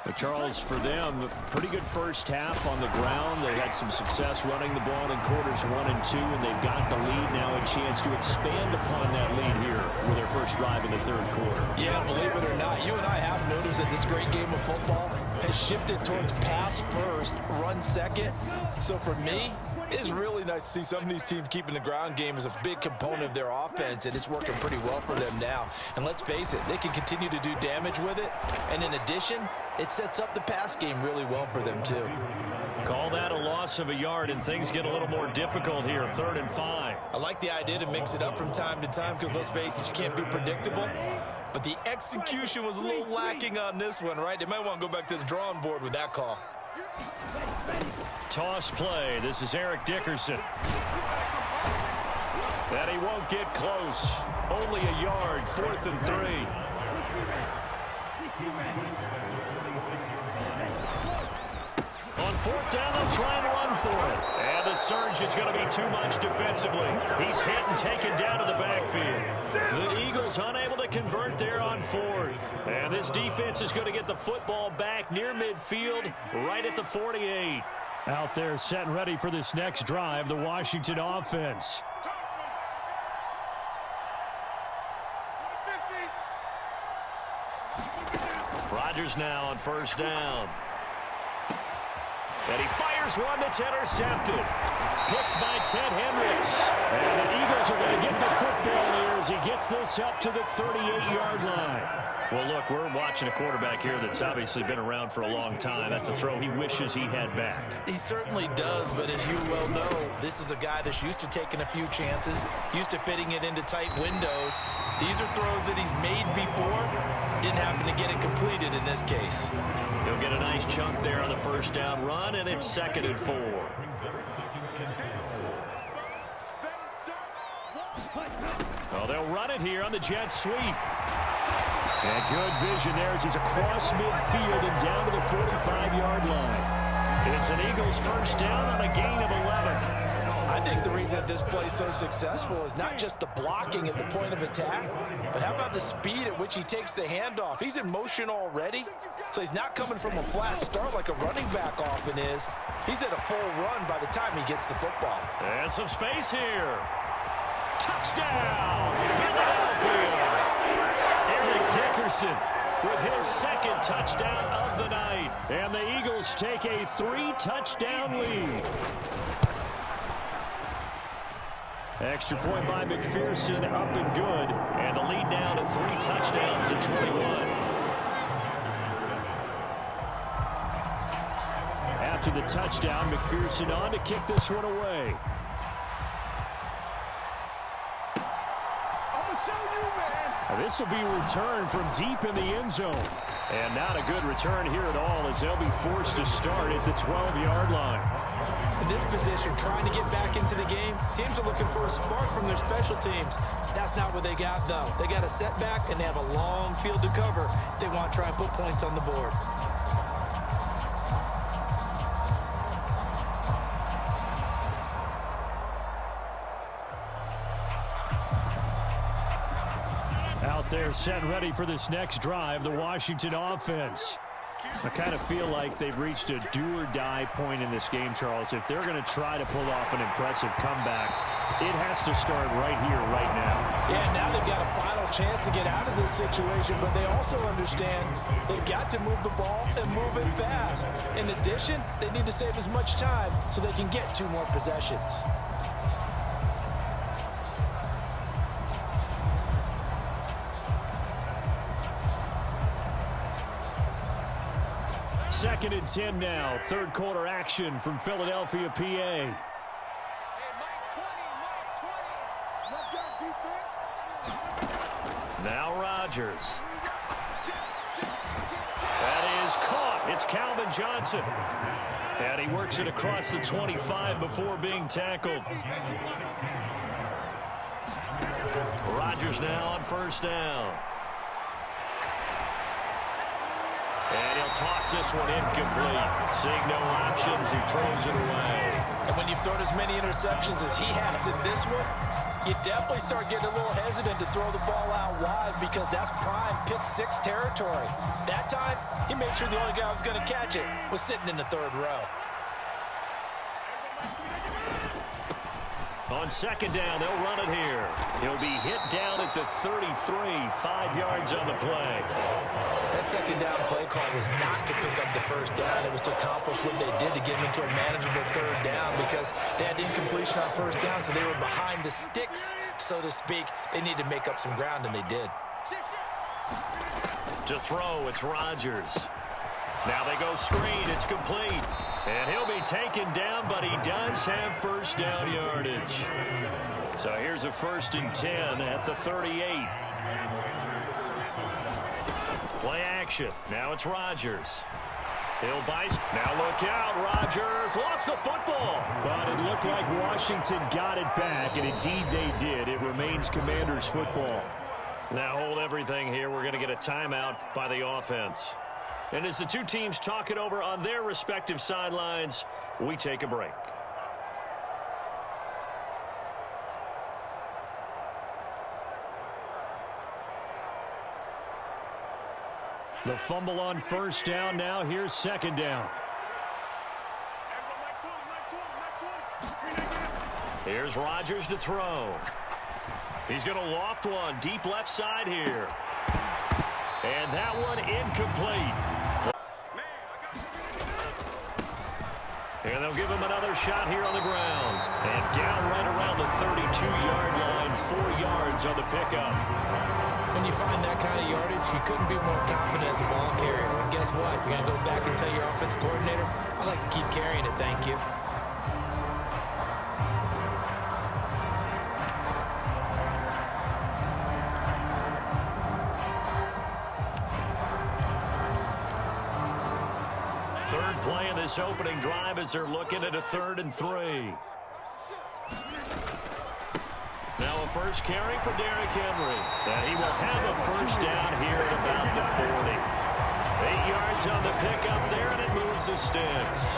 But Charles, for them, pretty good first half on the ground. They had some success running the ball in quarters 1 and 2, and they've got the lead now, a chance to expand upon that lead here with their first drive in the third quarter. Yeah, believe it or not, you and I have noticed that this great game of football has shifted towards pass first, run second. So for me, it's really nice to see some of these teams keeping the ground game as a big component of their offense, and it's working pretty well for them now. And let's face it, they can continue to do damage with it. And in addition, it sets up the pass game really well for them too. Call that a loss of a yard, and things get a little more difficult here. 3rd and 5. I like the idea to mix it up from time to time because, let's face it, you can't be predictable. But the execution was a little lacking on this one, right? They might want to go back to the drawing board with that call. Toss play. This is Eric Dickerson. And he won't get close. Only a yard. 4th and 3. On 4th down, they'll try and run for it. And the surge is going to be too much defensively. He's hit and taken down to the backfield. The Eagles unable to convert there on 4th. And this defense is going to get the football back near midfield, right at the 48. Out there set and ready for this next drive, the Washington offense. Rodgers now on 1st down. And he fires one that's intercepted. Picked by Ted Hendricks. And the Eagles are going to get the football here as he gets this up to the 38-yard line. Well, look, we're watching a quarterback here that's obviously been around for a long time. That's a throw he wishes he had back. He certainly does, but as you well know, this is a guy that's used to taking a few chances, used to fitting it into tight windows. These are throws that he's made before. Didn't happen to get it completed in this case. He'll get a nice chunk there on the 1st down run, and it's 2nd and 4. Well, they'll run it here on the jet sweep. And good vision there as he's across midfield and down to the 45-yard line. It's an Eagles 1st down on a gain of 11. I think the reason that this play is so successful is not just the blocking at the point of attack, but how about the speed at which he takes the handoff? He's in motion already, so he's not coming from a flat start like a running back often is. He's at a full run by the time he gets the football. And some space here. Touchdown, Philadelphia. Eric Dickerson with his 2nd touchdown of the night. And the Eagles take a 3-touchdown lead. Extra point by McPherson, up and good. And the lead now to 3 touchdowns at 21. After the touchdown, McPherson on to kick this one away. This will be returned from deep in the end zone. And not a good return here at all as they'll be forced to start at the 12-yard line. In this position, trying to get back into the game, teams are looking for a spark from their special teams. That's not what they got, though. They got a setback, and they have a long field to cover if they want to try and put points on the board. Out there set ready for this next drive, the Washington offense. I kind of feel like they've reached a do-or-die point in this game, Charles. If they're going to try to pull off an impressive comeback, it has to start right here, right now. Yeah, now they've got a final chance to get out of this situation, but they also understand they've got to move the ball and move it fast. In addition, they need to save as much time so they can get 2 more possessions. Second and 10 now. Third quarter action from Philadelphia, PA. Hey, Mike 20. Let's go, defense. Now Rodgers. That is caught. It's Calvin Johnson. And he works it across the 25 before being tackled. Rodgers now on first down. And he'll toss this one incomplete. Seeing no options, he throws it away. And when you've thrown as many interceptions as he has in this one, you definitely start getting a little hesitant to throw the ball out wide because that's prime pick-6 territory. That time, he made sure the only guy who was going to catch it was sitting in the 3rd row. On second down, they'll run it here. He'll be hit down at the 33, 5 yards on the play. That second down play call was not to pick up the first down. It was to accomplish what they did to get them into a manageable 3rd down because they had incompletion on first down, so they were behind the sticks, so to speak. They needed to make up some ground, and they did. To throw, it's Rodgers. Now they go screen. It's complete. And he'll be taken down, but he does have first down yardage. So here's a 1st and 10 at the 38. Play action. Now it's Rodgers. He'll buy. Now look out. Rodgers lost the football. But it looked like Washington got it back, and indeed they did. It remains Commanders football. Now hold everything here. We're going to get a timeout by the offense. And as the two teams talk it over on their respective sidelines, we take a break. The fumble on first down. Now here's second down. Here's Rodgers to throw. He's going to loft one deep left side here. And that one incomplete. And they'll give him another shot here on the ground. And down right around the 32-yard line, 4 yards on the pickup. When you find that kind of yardage, you couldn't be more confident as a ball carrier. And guess what? You're going to go back and tell your offensive coordinator, I'd like to keep carrying it, thank you. Third play of this opening drive as they're looking at a 3rd and 3. Now a first carry for Derrick Henry. And he will have a first down here at about the 40. 8 yards on the pickup there, and it moves the sticks.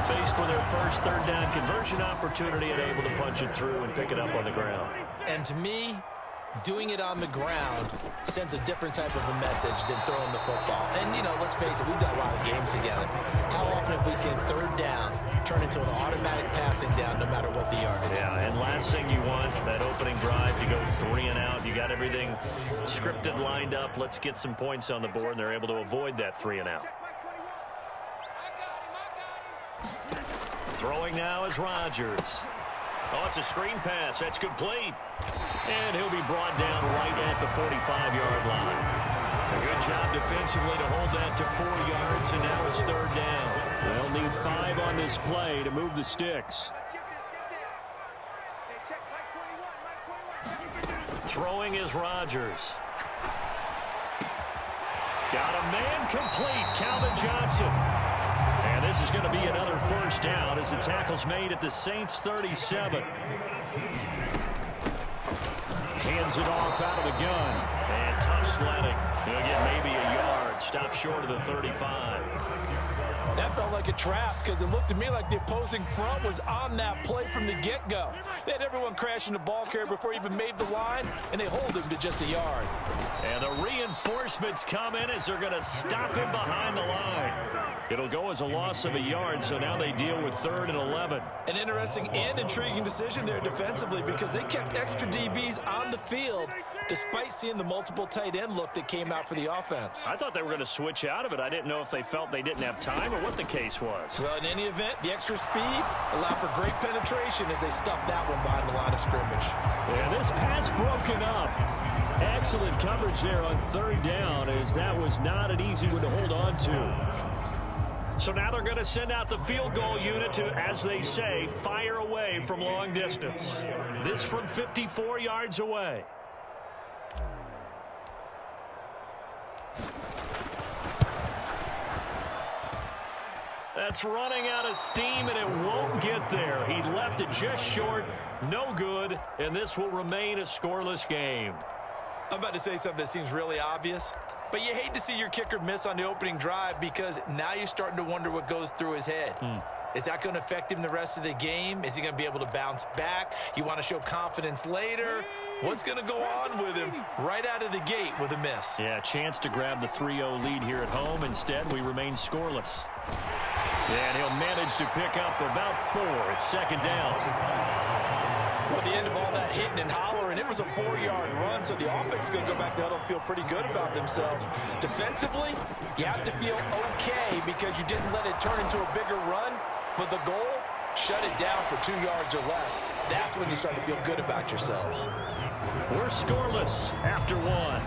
Faced with their first 3rd down conversion opportunity and able to punch it through and pick it up on the ground. And to me, doing it on the ground sends a different type of a message than throwing the football. And, you know, let's face it, we've done a lot of games together. How often have we seen 3rd down turn into an automatic passing down no matter what the yardage? Yeah, and last thing you want, that opening drive to go 3 and out. You got everything scripted, lined up. Let's get some points on the board, and they're able to avoid that 3 and out. Throwing now is Rodgers. Oh, it's a screen pass. That's complete. And he'll be brought down right at the 45-yard line. A good job defensively to hold that to 4 yards, and now it's 3rd down. They'll need 5 on this play to move the sticks. Throwing is Rodgers. Got a man complete, Calvin Johnson. And this is going to be another first down as the tackle's made at the Saints' 37. Hands it off out of the gun. And tough sledding. He'll get maybe a yard. Stop short of the 35. That felt like a trap because it looked to me like the opposing front was on that play from the get-go. They had everyone crashing the ball carrier before he even made the line, and they hold him to just a yard. And the reinforcements come in as they're going to stop him behind the line. It'll go as a loss of a yard, so now they deal with 3rd and 11. An interesting and intriguing decision there defensively because they kept extra DBs on the field despite seeing the multiple tight end look that came out for the offense. I thought they were going to switch out of it. I didn't know if they felt they didn't have time or what the case was. Well, in any event, the extra speed allowed for great penetration as they stuffed that one behind the line of scrimmage. Yeah, this pass broken up. Excellent coverage there on 3rd down as that was not an easy one to hold on to. So now they're going to send out the field goal unit to, as they say, fire away from long distance. This from 54 yards away. That's running out of steam, and it won't get there. He left it just short, no good, and this will remain a scoreless game. I'm about to say something that seems really obvious, but you hate to see your kicker miss on the opening drive because now you're starting to wonder what goes through his head. Is that going to affect him the rest of the game? Is he going to be able to bounce back? You want to show confidence later? What's going to go on with him right out of the gate with a miss? Yeah, chance to grab the 3-0 lead here at home. Instead, we remain scoreless. And he'll manage to pick up about 4 at 2nd down. Well, at the end of all that hitting and hollering, it was a 4-yard run, so the offense is going to go back to huddle and feel pretty good about themselves. Defensively, you have to feel okay because you didn't let it turn into a bigger run, but the goal, shut it down for 2 yards or less. That's when you start to feel good about yourselves. We're scoreless after 1.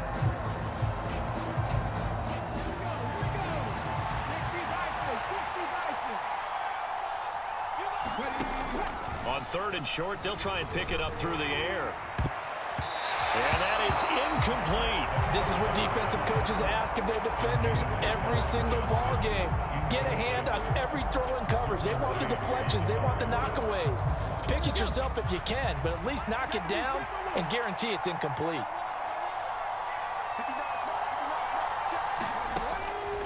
On 3rd and short, they'll try and pick it up through the air. And that is incomplete. This is what defensive coaches ask of their defenders every single ball game. Get a hand on every throw in coverage. They want the deflections. They want the knockaways. Pick it yourself if you can, but at least knock it down and guarantee it's incomplete.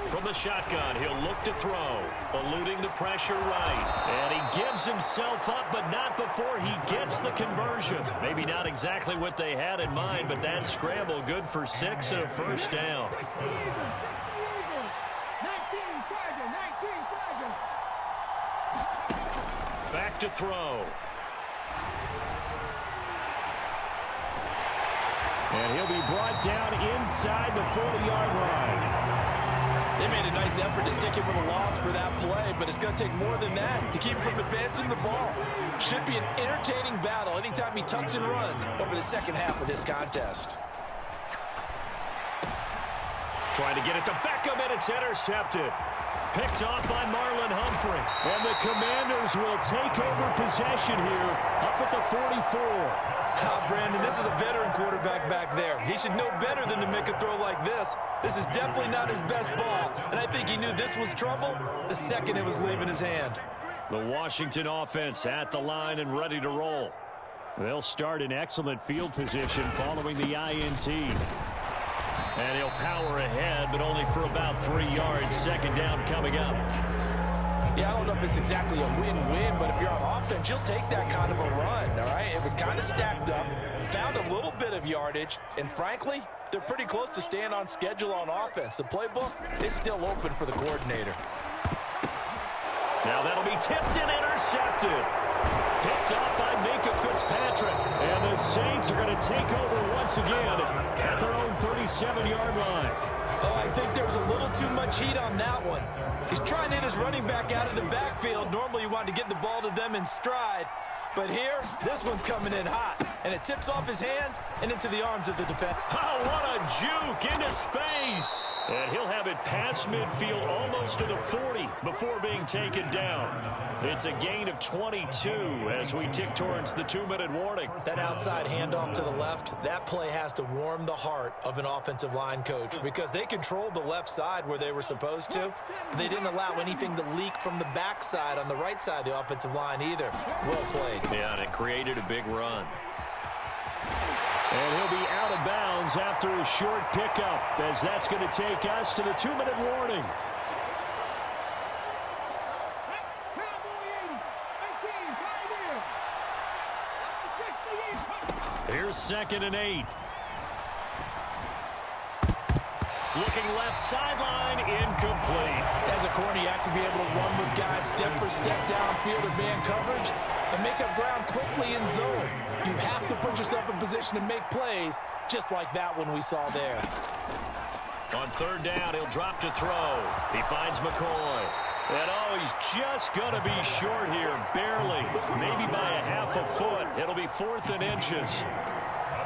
From the shotgun, he'll look to throw, eluding the pressure right. And he gives himself up, but not before he gets the conversion. Maybe not exactly what they had in mind, but that scramble good for 6 and a 1st down. 19 Charger. Back to throw. And he'll be brought down inside the 40-yard line. They made a nice effort to stick him with a loss for that play, but it's going to take more than that to keep him from advancing the ball. Should be an entertaining battle anytime he tucks and runs over the second half of this contest. Trying to get it to Beckham, and it's intercepted. Picked off by Marlon Humphrey. And the Commanders will take over possession here up at the 44. Brandon, this is a veteran quarterback back there. He should know better than to make a throw like this. This is definitely not his best ball, and I think he knew this was trouble the second it was leaving his hand. The Washington offense at the line and ready to roll. They'll start in excellent field position following the INT. And he'll power ahead, but only for about 3 yards. 2nd down coming up. Yeah, I don't know if it's exactly a win-win, but if you're on offense, you'll take that kind of a run, all right? It was kind of stacked up, found a little bit of yardage, and frankly, they're pretty close to staying on schedule on offense. The playbook is still open for the coordinator. Now that'll be tipped and intercepted. Picked up by Minka Fitzpatrick. And the Saints are going to take over once again at their own 37-yard line. Oh, I think there was a little too much heat on that one. He's trying to hit his running back out of the backfield. Normally you want to get the ball to them in stride. But here, this one's coming in hot. And it tips off his hands and into the arms of the defense. Oh, what a juke into space. And he'll have it past midfield almost to the 40 before being taken down. It's a gain of 22 as we tick towards the 2-minute warning. That outside handoff to the left, that play has to warm the heart of an offensive line coach because they controlled the left side where they were supposed to. But they didn't allow anything to leak from the backside on the right side of the offensive line either. Well played. Yeah, and it created a big run. And he'll be out of bounds after a short pickup as that's going to take us to the 2-minute warning. Here's 2nd and 8. Looking left sideline, incomplete. As a corner, you have to be able to run with guys step for step downfield or man coverage and make up ground quickly in zone. You have to put yourself in position to make plays, just like that one we saw there. On 3rd down, he'll drop to throw. He finds McCoy. And, oh, he's just going to be short here, barely. Maybe by a half a foot. It'll be 4th and inches.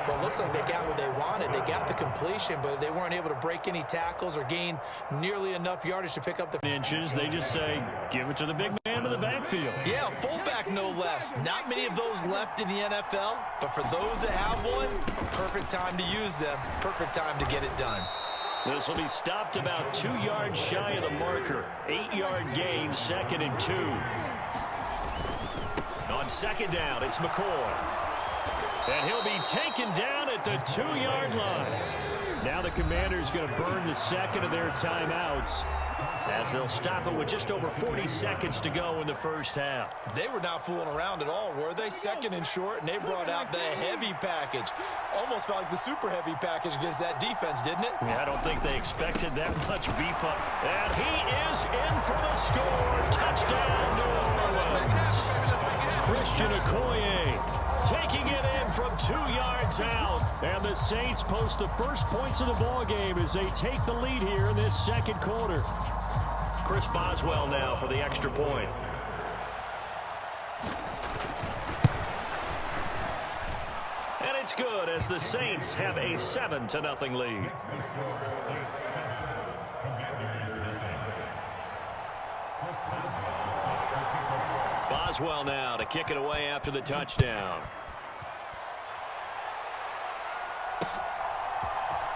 Well, it looks like they got what they wanted. They got the completion, but they weren't able to break any tackles or gain nearly enough yardage to pick up the inches. They just say, give it to the big man in the backfield. Yeah, fullback no less. Not many of those left in the NFL, but for those that have one, perfect time to use them. Perfect time to get it done. This will be stopped about 2 yards shy of the marker. 8-yard gain, 2nd and 2. On 2nd down, it's McCoy. And he'll be taken down at the 2-yard line. Now the Commanders going to burn the 2nd of their timeouts as they'll stop it with just over 40 seconds to go in the first half. They were not fooling around at all, were they? 2nd and short, and they brought out the heavy package. Almost felt like the super heavy package against that defense, didn't it? Yeah, I don't think they expected that much beef up. And he is in for the score. Touchdown, New Orleans. Christian Okoye taking it in from 2 yards out. And the Saints post the first points of the ball game as they take the lead here in this 2nd quarter. Chris Boswell now for the extra point. And it's good as the Saints have a 7-0 lead. Boswell now to kick it away after the touchdown.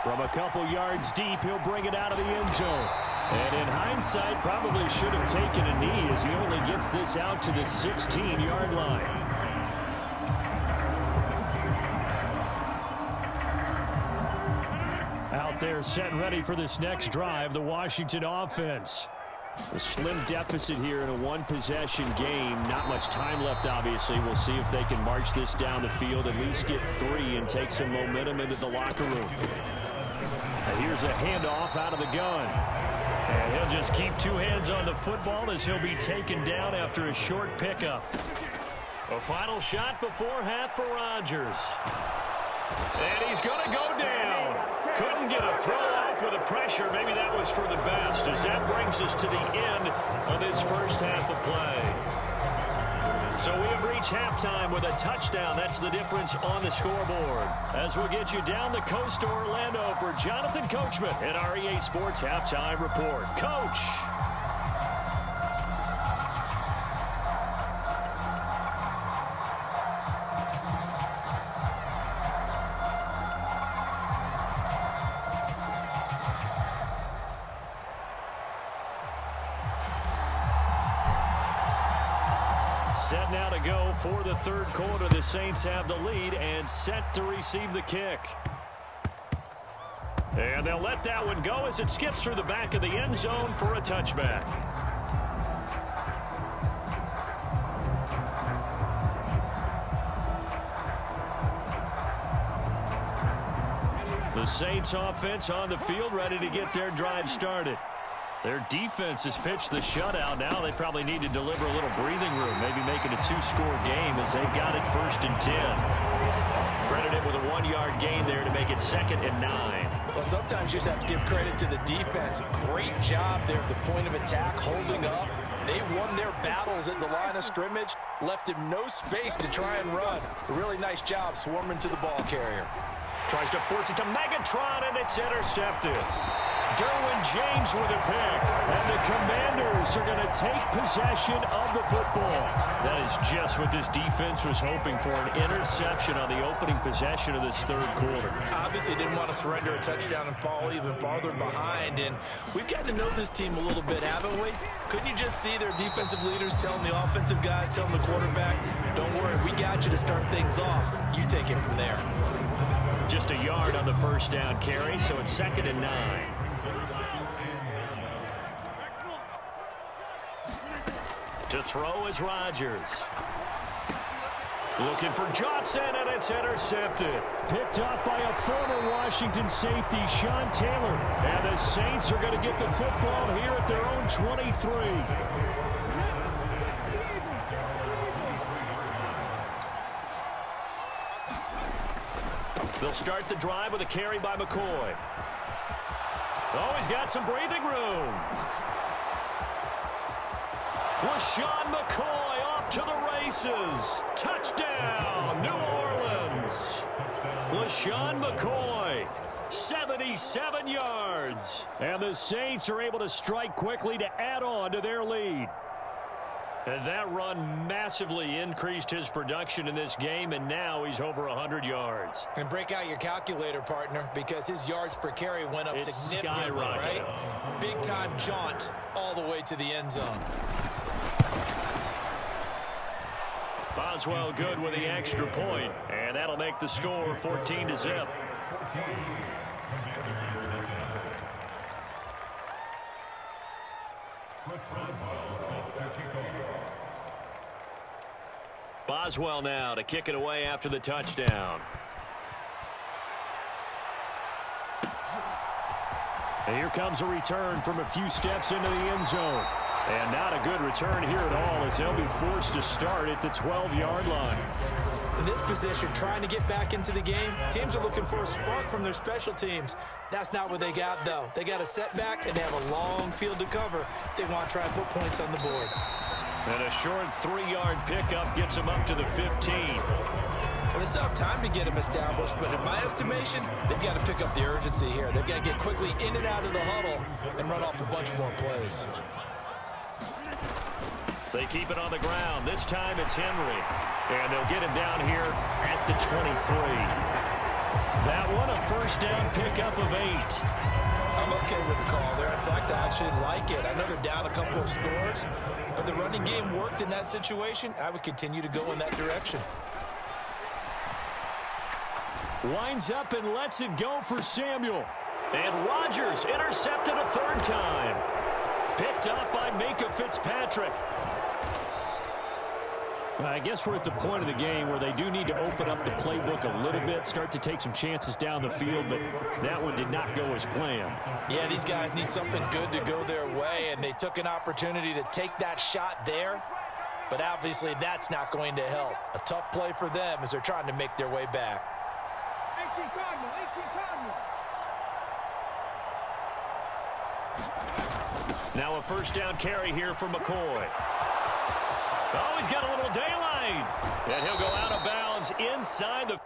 From a couple yards deep, he'll bring it out of the end zone. And in hindsight, probably should have taken a knee as he only gets this out to the 16-yard line. Out there set and ready for this next drive, the Washington offense. A slim deficit here in a one-possession game. Not much time left, obviously. We'll see if they can march this down the field, at least get 3 and take some momentum into the locker room. And here's a handoff out of the gun. And he'll just keep 2 hands on the football as he'll be taken down after a short pickup. A final shot before half for Rodgers. And he's going to go down. Couldn't get a throw off with the pressure. Maybe that was for the best, as that brings us to the end of this first half of play. So we have reached halftime with a touchdown. That's the difference on the scoreboard. As we'll get you down the coast to Orlando for Jonathan Coachman at our EA Sports Halftime Report. Coach. Set now to go for the 3rd quarter. The Saints have the lead and set to receive the kick. And they'll let that one go as it skips through the back of the end zone for a touchback. The Saints offense on the field ready to get their drive started. Their defense has pitched the shutout. Now they probably need to deliver a little breathing room, maybe make it a 2-score game as they've got it 1st and 10. Credited with a 1-yard gain there to make it 2nd and 9. Well, sometimes you just have to give credit to the defense. Great job there at the point of attack, holding up. They won their battles at the line of scrimmage, left him no space to try and run. A really nice job swarming to the ball carrier. Tries to force it to Megatron, and it's intercepted. Derwin James with a pick, and the Commanders are going to take possession of the football. That is just what this defense was hoping for, an interception on the opening possession of this 3rd quarter. Obviously didn't want to surrender a touchdown and fall even farther behind, and we've gotten to know this team a little bit, haven't we? Couldn't you just see their defensive leaders telling the offensive guys, telling the quarterback, don't worry, we got you to start things off. You take it from there. Just a yard on the 1st down carry, so it's 2nd and 9. To throw is Rodgers. Looking for Johnson, and it's intercepted. Picked up by a former Washington safety, Sean Taylor. And the Saints are going to get the football here at their own 23. They'll start the drive with a carry by McCoy. Oh, he's got some breathing room. LaShawn McCoy off to the races. Touchdown, New Orleans. LaShawn McCoy, 77 yards. And the Saints are able to strike quickly to add on to their lead. And that run massively increased his production in this game, and now he's over 100 yards. And break out your calculator, partner, because his yards per carry went up significantly, right? Big-time jaunt all the way to the end zone. Boswell good with the extra point, and that'll make the score 14-0. Boswell now to kick it away after the touchdown. And here comes a return from a few steps into the end zone. And not a good return here at all, as they'll be forced to start at the 12-yard line. In this position, trying to get back into the game, teams are looking for a spark from their special teams. That's not what they got, though. They got a setback, and they have a long field to cover if they want to try and put points on the board. And a short 3-yard pickup gets them up to the 15. Well, they still have time to get them established, but in my estimation, they've got to pick up the urgency here. They've got to get quickly in and out of the huddle and run off a bunch more plays. They keep it on the ground. This time it's Henry. And they'll get him down here at the 23. That one a first down pickup of 8. I'm okay with the call there. In fact, I actually like it. I know they're down a couple of scores, but the running game worked in that situation. I would continue to go in that direction. Winds up and lets it go for Samuel. And Rodgers intercepted a third time. Picked up by Minka Fitzpatrick. I guess we're at the point of the game where they do need to open up the playbook a little bit, start to take some chances down the field, but that one did not go as planned. Yeah, these guys need something good to go their way, and they took an opportunity to take that shot there, but obviously that's not going to help. A tough play for them as they're trying to make their way back. 18 Cardinal, 18 Cardinal. Now a first down carry here for McCoy. Oh, he's got a little daylight. And he'll go out of bounds inside the